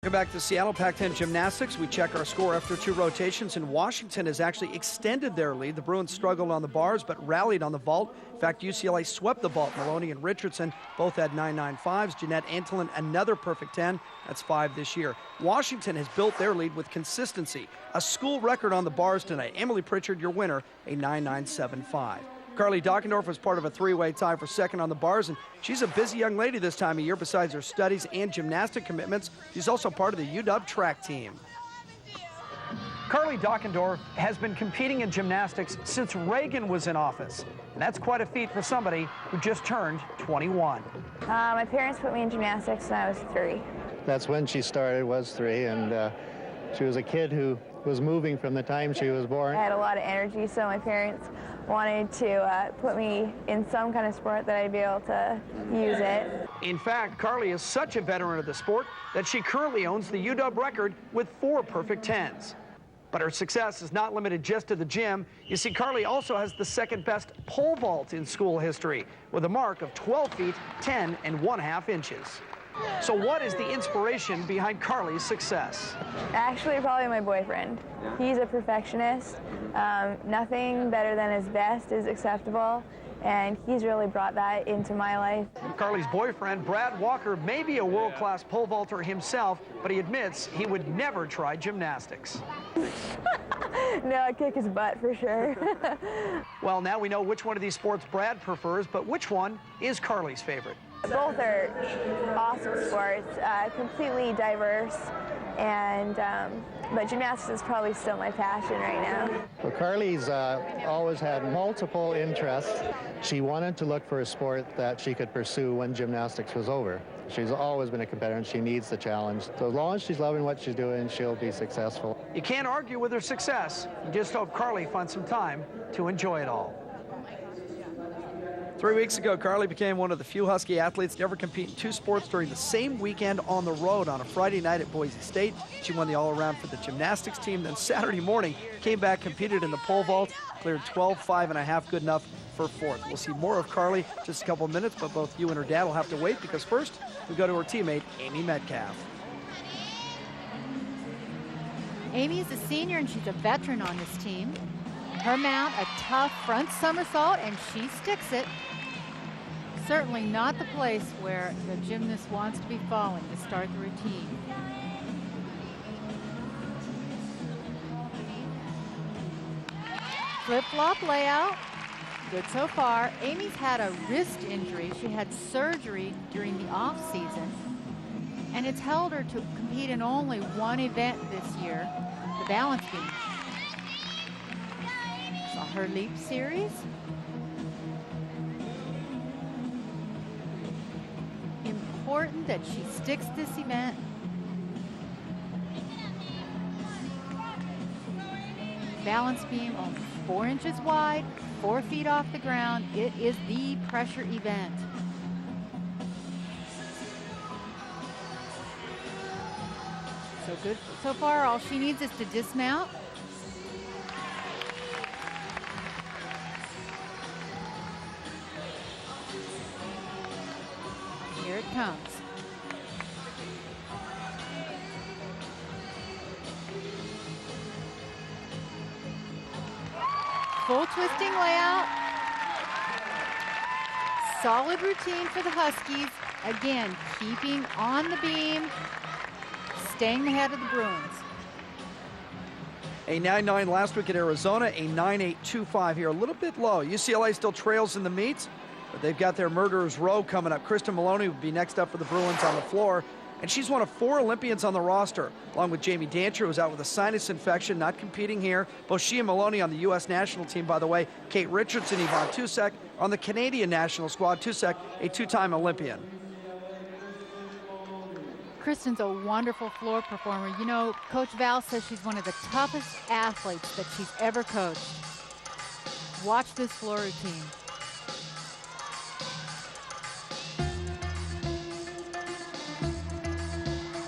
Welcome back to Seattle Pac-10 Gymnastics. We check our score after 2 rotations, and Washington has actually extended their lead. The Bruins struggled on the bars, but rallied on the vault. In fact, UCLA swept the vault. Maloney and Richardson both had 9.95s. Jeanette Antolin, another perfect 10. That's 5 this year. Washington has built their lead with consistency. A school record on the bars tonight. Emily Pritchard, your winner, a 9.975. Carly Dockendorf was part of a 3-way tie for second on the bars, and she's a busy young lady this time of year. Besides her studies and gymnastic commitments, she's also part of the UW track team. Carly Dockendorf has been competing in gymnastics since Reagan was in office, and that's quite a feat for somebody who just turned 21. My parents put me in gymnastics when I was 3. That's when she started, was 3, and she was a kid who was moving from the time she was born. I had a lot of energy, so my parents wanted to put me in some kind of sport that I'd be able to use it. In fact, Carly is such a veteran of the sport that she currently owns the UW record with 4 perfect 10s. But her success is not limited just to the gym. You see, Carly also has the second best pole vault in school history with a mark of 12 feet, 10 1/2 inches. So what is the inspiration behind Carly's success? Actually, probably my boyfriend. He's a perfectionist. Nothing better than his best is acceptable, and he's really brought that into my life. Carly's boyfriend, Brad Walker, may be a world-class pole vaulter himself, but he admits he would never try gymnastics. No, I'd kick his butt for sure. Well, now we know which one of these sports Brad prefers, but which one is Carly's favorite? Both are awesome sports, completely diverse, and but gymnastics is probably still my passion right now. Well, Carly's always had multiple interests. She wanted to look for a sport that she could pursue when gymnastics was over. She's always been a competitor, and she needs the challenge. So as long as she's loving what she's doing, she'll be successful. You can't argue with her success. You just hope Carly finds some time to enjoy it all. 3 weeks ago, Carly became one of the few Husky athletes to ever compete in 2 sports during the same weekend on the road. On a Friday night at Boise State, she won the all-around for the gymnastics team. Then Saturday morning, came back, competed in the pole vault, cleared 12.5 1/2, good enough for 4th. We'll see more of Carly just a couple of minutes, but both you and her dad will have to wait because first, we go to her teammate, Amy Metcalf. Amy is a senior and she's a veteran on this team. Her mount, a tough front somersault, and she sticks it. Certainly not the place where the gymnast wants to be falling to start the routine. Flip-flop layout, good so far. Amy's had a wrist injury. She had surgery during the off-season, and it's held her to compete in only one event this year, the balance beam. Saw her leap series. Important that she sticks this event. Balance beam only 4 inches wide, 4 feet off the ground. It is the pressure event. So good so far. All she needs is to dismount. Here it comes. Full twisting layout. Solid routine for the Huskies. Again, keeping on the beam, staying ahead of the Bruins. A 9.9 last week at Arizona, a 9.825 here, a little bit low. UCLA still trails in the meets, but they've got their murderer's row coming up. Kristen Maloney will be next up for the Bruins on the floor, and she's one of 4 Olympians on the roster, along with Jamie Dancher, who's out with a sinus infection, not competing here. Both she and Maloney on the U.S. national team, by the way. Kate Richardson, Yvonne Tousek on the Canadian national squad. Tousek, a 2-time Olympian. Kristen's a wonderful floor performer. You know, Coach Val says she's one of the toughest athletes that she's ever coached. Watch this floor routine.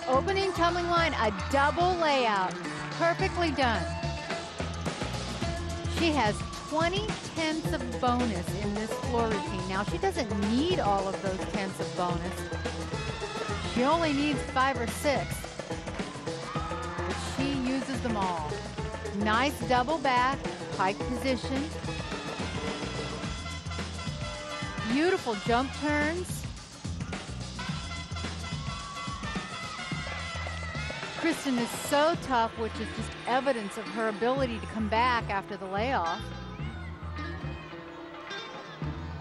Opening tumbling line, a double layout. Perfectly done. She has 20 tenths of bonus in this floor routine. Now, she doesn't need all of those tenths of bonus. She only needs 5 or 6. all. Nice double back, pike position. Beautiful jump turns. Kristen is so tough, which is just evidence of her ability to come back after the layoff.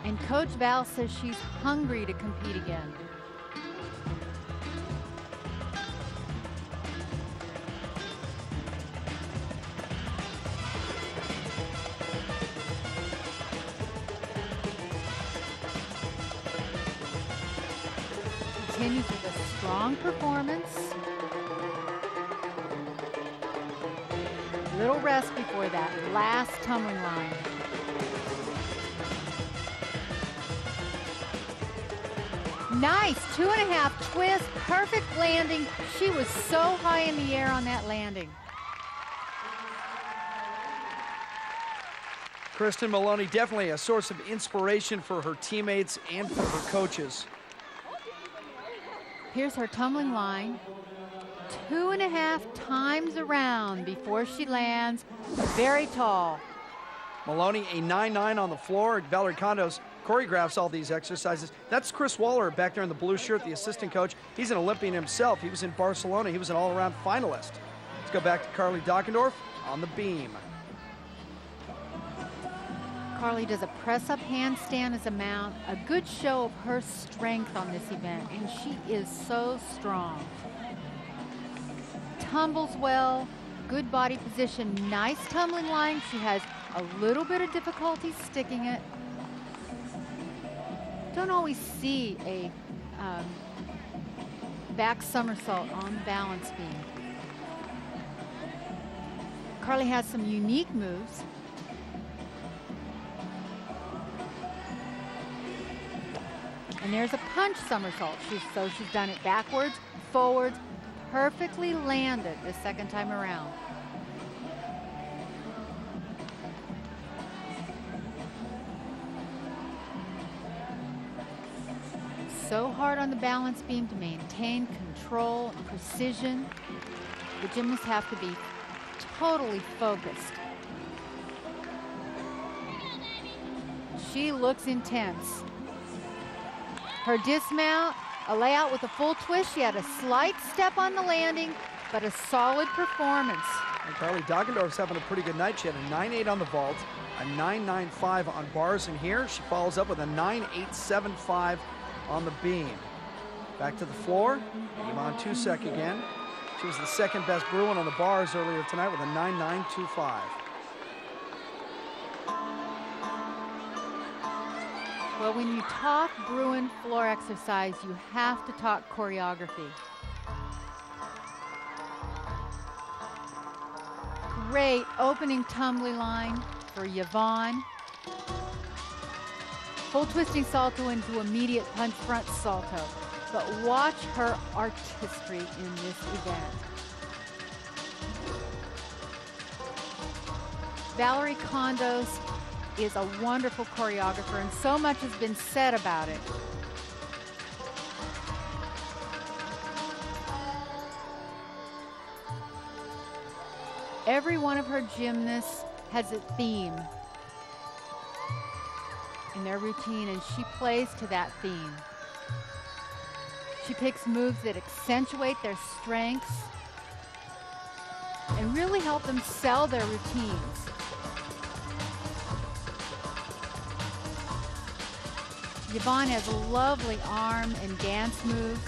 And Coach Val says she's hungry to compete again. Continues with a strong performance. Little rest before that last tumbling line. Nice 2.5 twist, perfect landing. She was so high in the air on that landing. Kristen Maloney, definitely a source of inspiration for her teammates and for her coaches. Here's her tumbling line. 2.5 times around before she lands. Very tall. Maloney, a 9-9 on the floor. Valerie Condos choreographs all these exercises. That's Chris Waller back there in the blue shirt, the assistant coach. He's an Olympian himself. He was in Barcelona. He was an all-around finalist. Let's go back to Carly Dockendorf on the beam. Carly does a press-up handstand as a mount. A good show of her strength on this event, and she is so strong. Tumbles well, good body position, nice tumbling line. She has a little bit of difficulty sticking it. Don't always see a back somersault on the balance beam. Carly has some unique moves. And there's a punch somersault. She's done it backwards, forwards, perfectly landed the second time around. So hard on the balance beam to maintain control and precision. The gymnasts have to be totally focused. She looks intense. Her dismount, a layout with a full twist. She had a slight step on the landing, but a solid performance. And Carly Dockendorf's having a pretty good night. She had a 9-8 on the vault, a 9.95 on bars, and here she follows up with a 9.875 on the beam. Back to the floor, Yvonne Tousek again. She was the second best Bruin on the bars earlier tonight with a 9.925. Well, when you talk Bruin floor exercise, you have to talk choreography. Great opening tumbling line for Yvonne. Full twisting salto into immediate punch front salto. But watch her artistry in this event. Valerie Condos is a wonderful choreographer, and so much has been said about it. Every one of her gymnasts has a theme in their routine, and she plays to that theme. She picks moves that accentuate their strengths and really help them sell their routines. Yvonne has lovely arm and dance moves.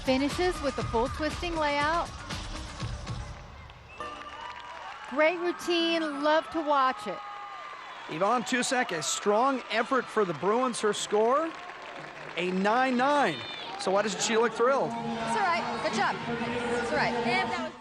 Finishes with a full twisting layout. Great routine, love to watch it. Yvonne Tousek, a strong effort for the Bruins. Her score, a 9.9. So why doesn't she look thrilled? It's all right. Good job. It's all right. And that was